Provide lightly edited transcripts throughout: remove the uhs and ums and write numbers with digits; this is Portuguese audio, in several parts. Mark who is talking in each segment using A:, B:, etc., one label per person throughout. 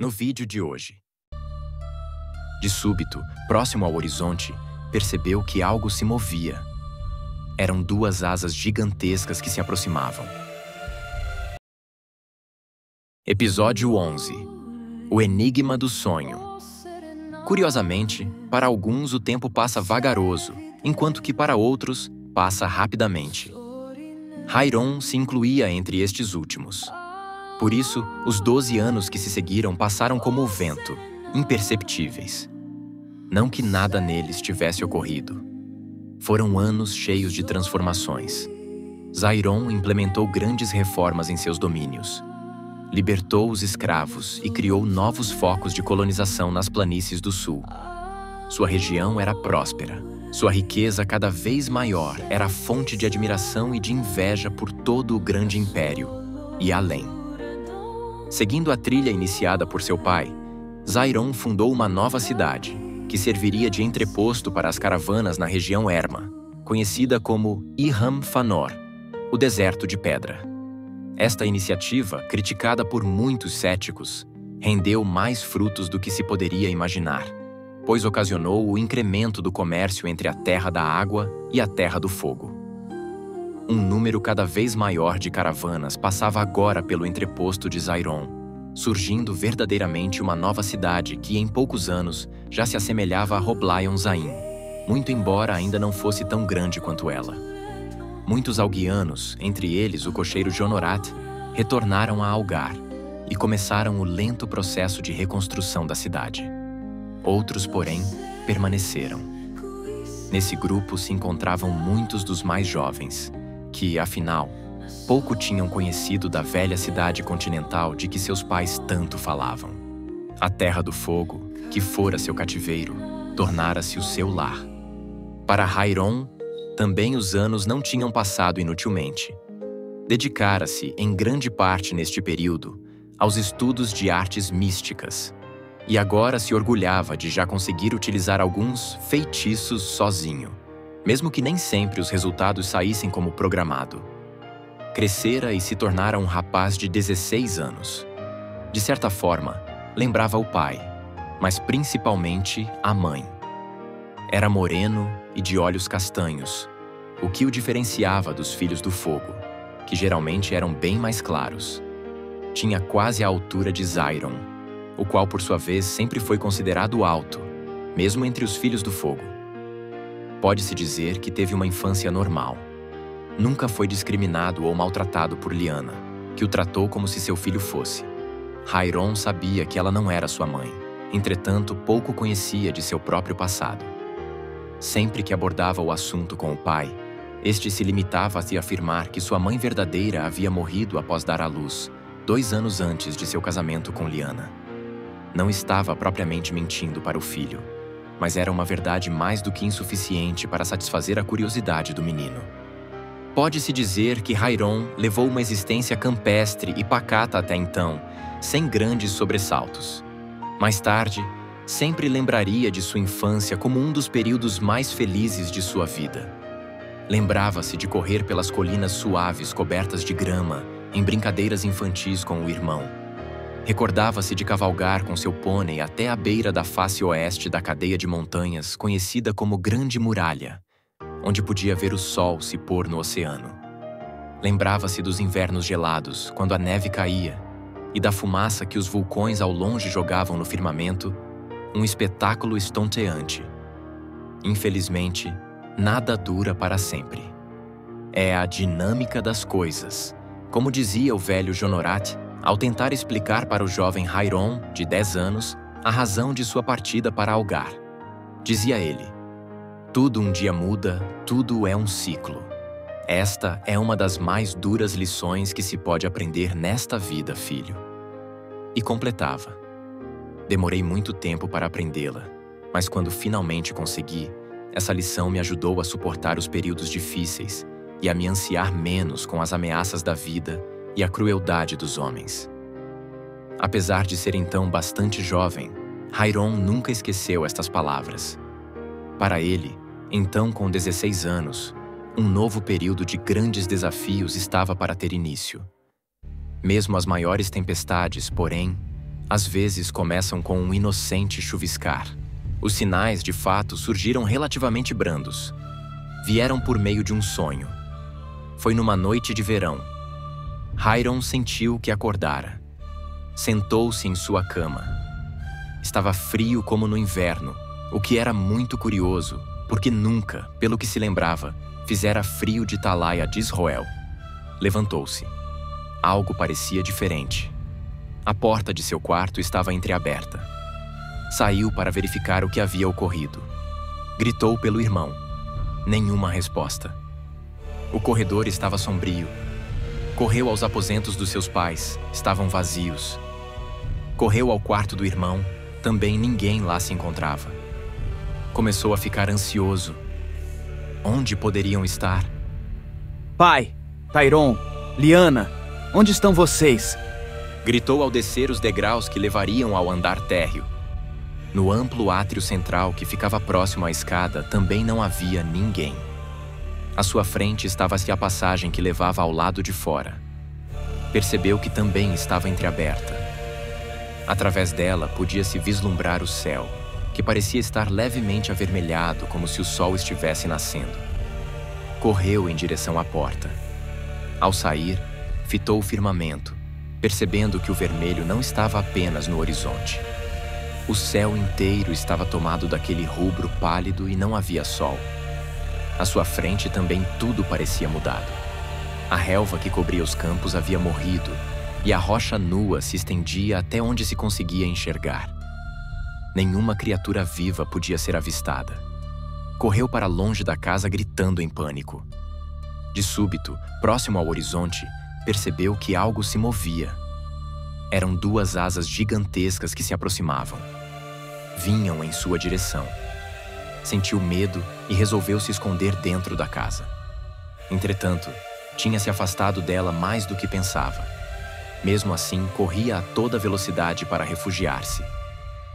A: No vídeo de hoje. De súbito, próximo ao horizonte, percebeu que algo se movia. Eram duas asas gigantescas que se aproximavam. Episódio 11. O enigma do sonho. Curiosamente, para alguns o tempo passa vagaroso, enquanto que para outros passa rapidamente. Hairon se incluía entre estes últimos. Por isso, os 12 anos que se seguiram passaram como o vento, imperceptíveis. Não que nada neles tivesse ocorrido. Foram anos cheios de transformações. Zairon implementou grandes reformas em seus domínios. Libertou os escravos e criou novos focos de colonização nas planícies do sul. Sua região era próspera. Sua riqueza cada vez maior era fonte de admiração e de inveja por todo o grande império, e além. Seguindo a trilha iniciada por seu pai, Zairon fundou uma nova cidade, que serviria de entreposto para as caravanas na região Erma, conhecida como Iham Fanor, o Deserto de Pedra. Esta iniciativa, criticada por muitos céticos, rendeu mais frutos do que se poderia imaginar, pois ocasionou o incremento do comércio entre a Terra da Água e a Terra do Fogo. Um número cada vez maior de caravanas passava agora pelo entreposto de Zairon, surgindo verdadeiramente uma nova cidade que, em poucos anos, já se assemelhava a Roblayon Zain, muito embora ainda não fosse tão grande quanto ela. Muitos alguianos, entre eles o cocheiro Jonorat, retornaram a Algar e começaram o lento processo de reconstrução da cidade. Outros, porém, permaneceram. Nesse grupo se encontravam muitos dos mais jovens, que, afinal, pouco tinham conhecido da velha cidade continental de que seus pais tanto falavam. A Terra do Fogo, que fora seu cativeiro, tornara-se o seu lar. Para Hairon, também os anos não tinham passado inutilmente. Dedicara-se, em grande parte neste período, aos estudos de artes místicas, e agora se orgulhava de já conseguir utilizar alguns feitiços sozinho, mesmo que nem sempre os resultados saíssem como programado. Crescera e se tornara um rapaz de 16 anos. De certa forma, lembrava o pai, mas principalmente a mãe. Era moreno e de olhos castanhos, o que o diferenciava dos filhos do fogo, que geralmente eram bem mais claros. Tinha quase a altura de Zairon, o qual por sua vez sempre foi considerado alto, mesmo entre os filhos do fogo. Pode-se dizer que teve uma infância normal. Nunca foi discriminado ou maltratado por Lyanna, que o tratou como se seu filho fosse. Hairon sabia que ela não era sua mãe, entretanto pouco conhecia de seu próprio passado. Sempre que abordava o assunto com o pai, este se limitava a se afirmar que sua mãe verdadeira havia morrido após dar à luz, 2 anos antes de seu casamento com Lyanna. Não estava propriamente mentindo para o filho, mas era uma verdade mais do que insuficiente para satisfazer a curiosidade do menino. Pode-se dizer que Hairon levou uma existência campestre e pacata até então, sem grandes sobressaltos. Mais tarde, sempre lembraria de sua infância como um dos períodos mais felizes de sua vida. Lembrava-se de correr pelas colinas suaves cobertas de grama, em brincadeiras infantis com o irmão. Recordava-se de cavalgar com seu pônei até a beira da face oeste da cadeia de montanhas conhecida como Grande Muralha, onde podia ver o sol se pôr no oceano. Lembrava-se dos invernos gelados, quando a neve caía, e da fumaça que os vulcões ao longe jogavam no firmamento, um espetáculo estonteante. Infelizmente, nada dura para sempre. É a dinâmica das coisas, como dizia o velho Jonorat, ao tentar explicar para o jovem Hairon, de 10 anos, a razão de sua partida para Algar. Dizia ele: tudo um dia muda, tudo é um ciclo. Esta é uma das mais duras lições que se pode aprender nesta vida, filho. E completava: demorei muito tempo para aprendê-la, mas quando finalmente consegui, essa lição me ajudou a suportar os períodos difíceis e a me ansiar menos com as ameaças da vida e a crueldade dos homens. Apesar de ser então bastante jovem, Hairon nunca esqueceu estas palavras. Para ele, então com 16 anos, um novo período de grandes desafios estava para ter início. Mesmo as maiores tempestades, porém, Às vezes começam com um inocente chuviscar. Os sinais, de fato, surgiram relativamente brandos. Vieram por meio de um sonho. Foi numa noite de verão. Hiram sentiu que acordara. Sentou-se em sua cama. Estava frio como no inverno, o que era muito curioso, porque nunca, pelo que se lembrava, fizera frio de Talaia de Israel. Levantou-se. Algo parecia diferente. A porta de seu quarto estava entreaberta. Saiu para verificar o que havia ocorrido. Gritou pelo irmão. Nenhuma resposta. O corredor estava sombrio. Correu aos aposentos dos seus pais. Estavam vazios. Correu ao quarto do irmão. Também ninguém lá se encontrava. Começou a ficar ansioso. Onde poderiam estar?
B: Pai, Tyron, Liana, onde estão vocês?
A: Gritou ao descer os degraus que levariam ao andar térreo. No amplo átrio central que ficava próximo à escada também não havia ninguém. À sua frente estava-se a passagem que levava ao lado de fora. Percebeu que também estava entreaberta. Através dela podia-se vislumbrar o céu, que parecia estar levemente avermelhado como se o sol estivesse nascendo. Correu em direção à porta. Ao sair, fitou o firmamento, percebendo que o vermelho não estava apenas no horizonte. O céu inteiro estava tomado daquele rubro pálido e não havia sol. À sua frente também tudo parecia mudado. A relva que cobria os campos havia morrido e a rocha nua se estendia até onde se conseguia enxergar. Nenhuma criatura viva podia ser avistada. Correu para longe da casa gritando em pânico. De súbito, próximo ao horizonte, percebeu que algo se movia. Eram duas asas gigantescas que se aproximavam. Vinham em sua direção. Sentiu medo e resolveu se esconder dentro da casa. Entretanto, tinha se afastado dela mais do que pensava. Mesmo assim, corria a toda velocidade para refugiar-se.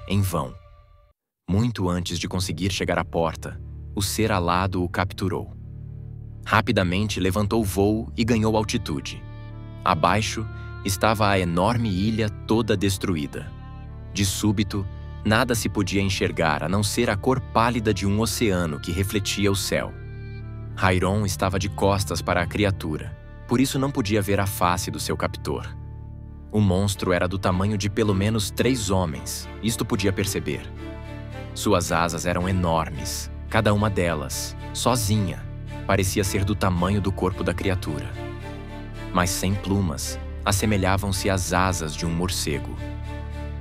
A: Em vão. Muito antes de conseguir chegar à porta, o ser alado o capturou. Rapidamente levantou voo e ganhou altitude. Abaixo estava a enorme ilha toda destruída. De súbito, nada se podia enxergar a não ser a cor pálida de um oceano que refletia o céu. Hiram estava de costas para a criatura, por isso não podia ver a face do seu captor. O monstro era do tamanho de pelo menos 3 homens, isto podia perceber. Suas asas eram enormes, cada uma delas, sozinha, parecia ser do tamanho do corpo da criatura. Mas sem plumas, assemelhavam-se às asas de um morcego.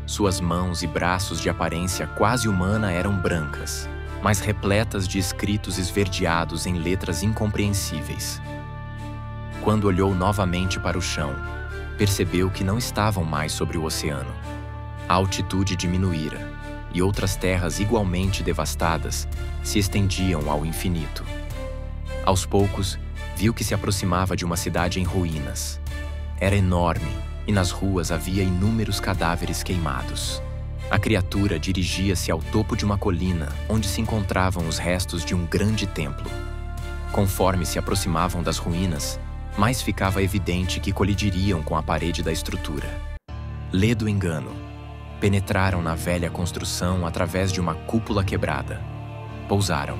A: Suas mãos e braços de aparência quase humana eram brancas, mas repletas de escritos esverdeados em letras incompreensíveis. Quando olhou novamente para o chão, percebeu que não estavam mais sobre o oceano. A altitude diminuíra, e outras terras igualmente devastadas se estendiam ao infinito. Aos poucos, viu que se aproximava de uma cidade em ruínas. Era enorme, e nas ruas havia inúmeros cadáveres queimados. A criatura dirigia-se ao topo de uma colina, onde se encontravam os restos de um grande templo. Conforme se aproximavam das ruínas, mais ficava evidente que colidiriam com a parede da estrutura. Lê do engano. Penetraram na velha construção através de uma cúpula quebrada. Pousaram.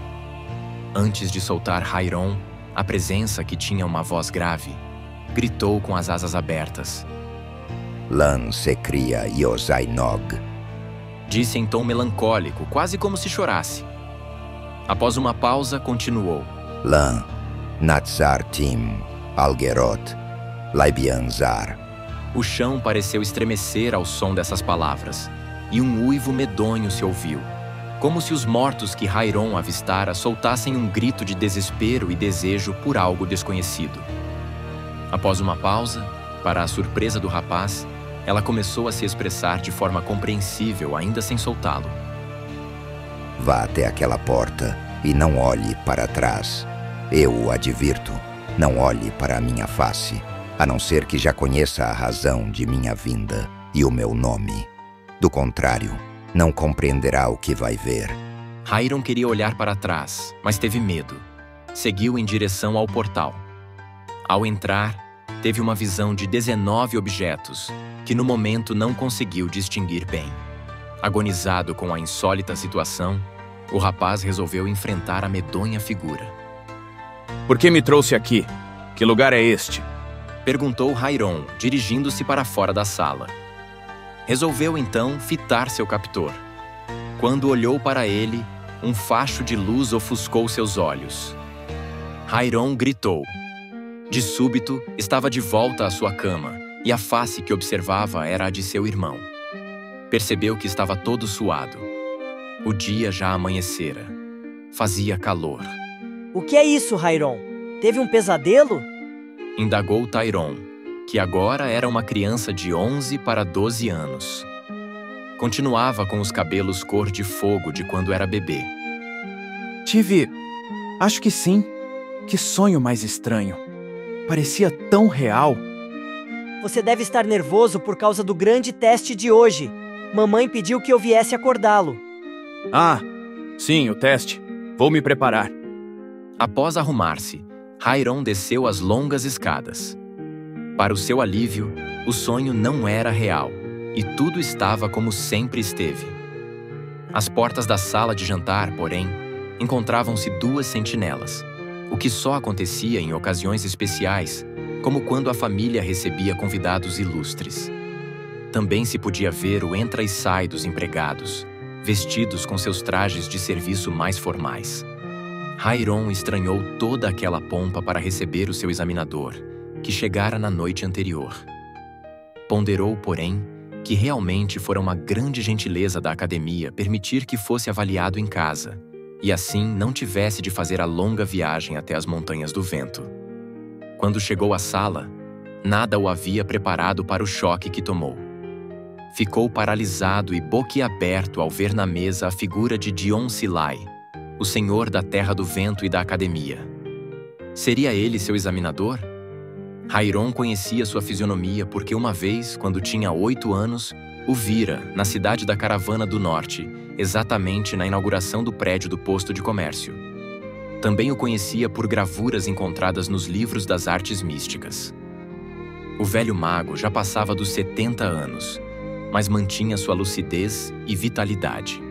A: Antes de soltar Hiram, a presença que tinha uma voz grave, gritou com as asas abertas.
C: Lan se cria Yosainog.
A: Disse em tom melancólico, quase como se chorasse. Após uma pausa, continuou.
C: Lan, Natsar Tim, Algerot, Laibianzar.
A: O chão pareceu estremecer ao som dessas palavras, e um uivo medonho se ouviu, como se os mortos que Hiram avistara soltassem um grito de desespero e desejo por algo desconhecido. Após uma pausa, para a surpresa do rapaz, ela começou a se expressar de forma compreensível, ainda sem soltá-lo.
C: Vá até aquela porta e não olhe para trás. Eu o advirto, não olhe para a minha face, a não ser que já conheça a razão de minha vinda e o meu nome. Do contrário, não compreenderá o que vai ver.
A: Hiram queria olhar para trás, mas teve medo. Seguiu em direção ao portal. Ao entrar, teve uma visão de 19 objetos, que no momento não conseguiu distinguir bem. Agonizado com a insólita situação, o rapaz resolveu enfrentar a medonha figura.
B: Por que me trouxe aqui? Que lugar é este?
A: Perguntou Hairon, dirigindo-se para fora da sala. Resolveu então fitar seu captor. Quando olhou para ele, um facho de luz ofuscou seus olhos. Hairon gritou. De súbito, estava de volta à sua cama, e a face que observava era a de seu irmão. Percebeu que estava todo suado. O dia já amanhecera. Fazia calor.
D: O que é isso, Hairon? Teve um pesadelo?
A: Indagou Tairon, que agora era uma criança de 11 para 12 anos. Continuava com os cabelos cor de fogo de quando era bebê.
B: Acho que sim. Que sonho mais estranho. Parecia tão real.
D: Você deve estar nervoso por causa do grande teste de hoje. Mamãe pediu que eu viesse acordá-lo.
B: Ah, sim, o teste. Vou me preparar.
A: Após arrumar-se, Hairon desceu as longas escadas. Para o seu alívio, o sonho não era real e tudo estava como sempre esteve. Às portas da sala de jantar, porém, encontravam-se 2 sentinelas, o que só acontecia em ocasiões especiais, como quando a família recebia convidados ilustres. Também se podia ver o entra e sai dos empregados, vestidos com seus trajes de serviço mais formais. Hairon estranhou toda aquela pompa para receber o seu examinador, que chegara na noite anterior. Ponderou, porém, que realmente fora uma grande gentileza da academia permitir que fosse avaliado em casa, e assim não tivesse de fazer a longa viagem até as Montanhas do Vento. Quando chegou à sala, nada o havia preparado para o choque que tomou. Ficou paralisado e boquiaberto ao ver na mesa a figura de Dion Silai, o senhor da Terra do Vento e da Academia. Seria ele seu examinador? Hairon conhecia sua fisionomia porque uma vez, quando tinha 8 anos, o vira na cidade da Caravana do Norte, exatamente na inauguração do prédio do posto de comércio. Também o conhecia por gravuras encontradas nos livros das artes místicas. O velho mago já passava dos 70 anos, mas mantinha sua lucidez e vitalidade.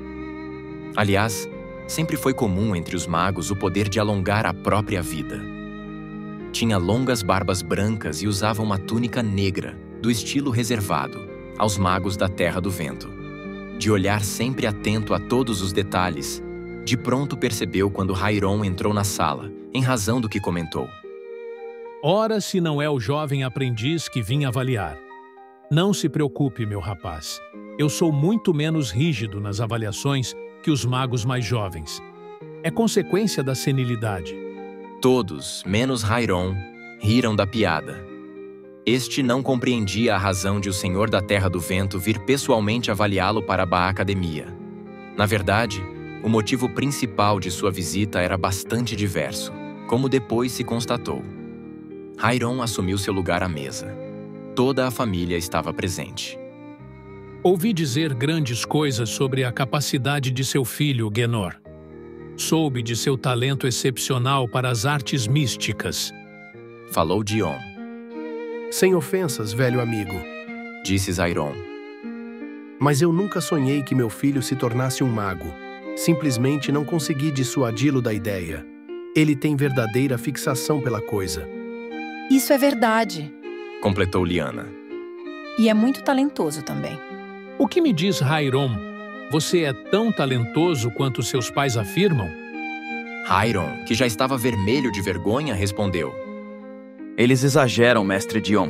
A: Aliás, sempre foi comum entre os magos o poder de alongar a própria vida. Tinha longas barbas brancas e usava uma túnica negra, do estilo reservado aos magos da Terra do Vento. De olhar sempre atento a todos os detalhes, de pronto percebeu quando Hairon entrou na sala, em razão do que comentou.
E: Ora, se não é o jovem aprendiz que vim avaliar. Não se preocupe, meu rapaz. Eu sou muito menos rígido nas avaliações que os magos mais jovens. É consequência da senilidade.
A: Todos, menos Hairon, riram da piada. Este não compreendia a razão de o Senhor da Terra do Vento vir pessoalmente avaliá-lo para a academia. Na verdade, o motivo principal de sua visita era bastante diverso, como depois se constatou. Hairon assumiu seu lugar à mesa. Toda a família estava presente.
E: Ouvi dizer grandes coisas sobre a capacidade de seu filho, Genor. Soube de seu talento excepcional para as artes místicas.
A: Falou Dion.
F: Sem ofensas, velho amigo,
A: Disse Hairon.
F: mas eu nunca sonhei que meu filho se tornasse um mago. Simplesmente não consegui dissuadi-lo da ideia. Ele tem verdadeira fixação pela coisa.
G: Isso é verdade.
A: Completou Liana.
G: E é muito talentoso também.
E: O que me diz Hairon? Você é tão talentoso quanto seus pais afirmam?
A: Hairon, que já estava vermelho de vergonha, respondeu.
B: Eles exageram, mestre Dion.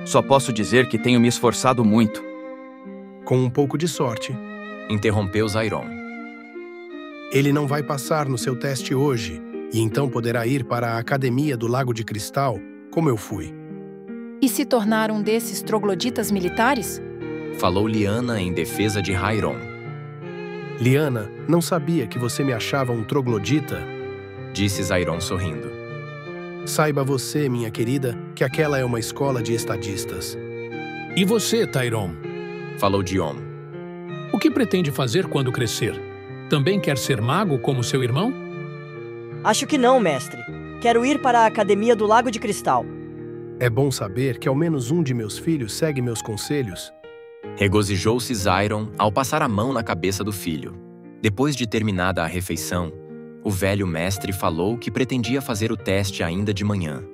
B: Só posso dizer que tenho me esforçado muito.
F: Com um pouco de sorte,
A: Interrompeu Hairon.
F: ele não vai passar no seu teste hoje, e então poderá ir para a Academia do Lago de Cristal, como eu fui.
G: E se tornar um desses trogloditas militares?
A: Falou Liana em defesa de Hairon.
F: Liana, não sabia que você me achava um troglodita?
A: Disse Hairon sorrindo.
F: Saiba você, minha querida, que aquela é uma escola de estadistas.
E: E você, Tairon?
A: Falou Dion.
E: O que pretende fazer quando crescer? Também quer ser mago como seu irmão?
D: Acho que não, mestre. Quero ir para a Academia do Lago de Cristal.
F: É bom saber que ao menos um de meus filhos segue meus conselhos.
A: Regozijou-se Zyron ao passar a mão na cabeça do filho. Depois de terminada a refeição, o velho mestre falou que pretendia fazer o teste ainda de manhã,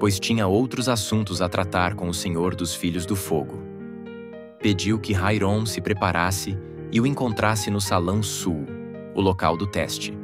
A: pois tinha outros assuntos a tratar com o Senhor dos Filhos do Fogo. Pediu que Hairon se preparasse e o encontrasse no Salão Sul, o local do teste.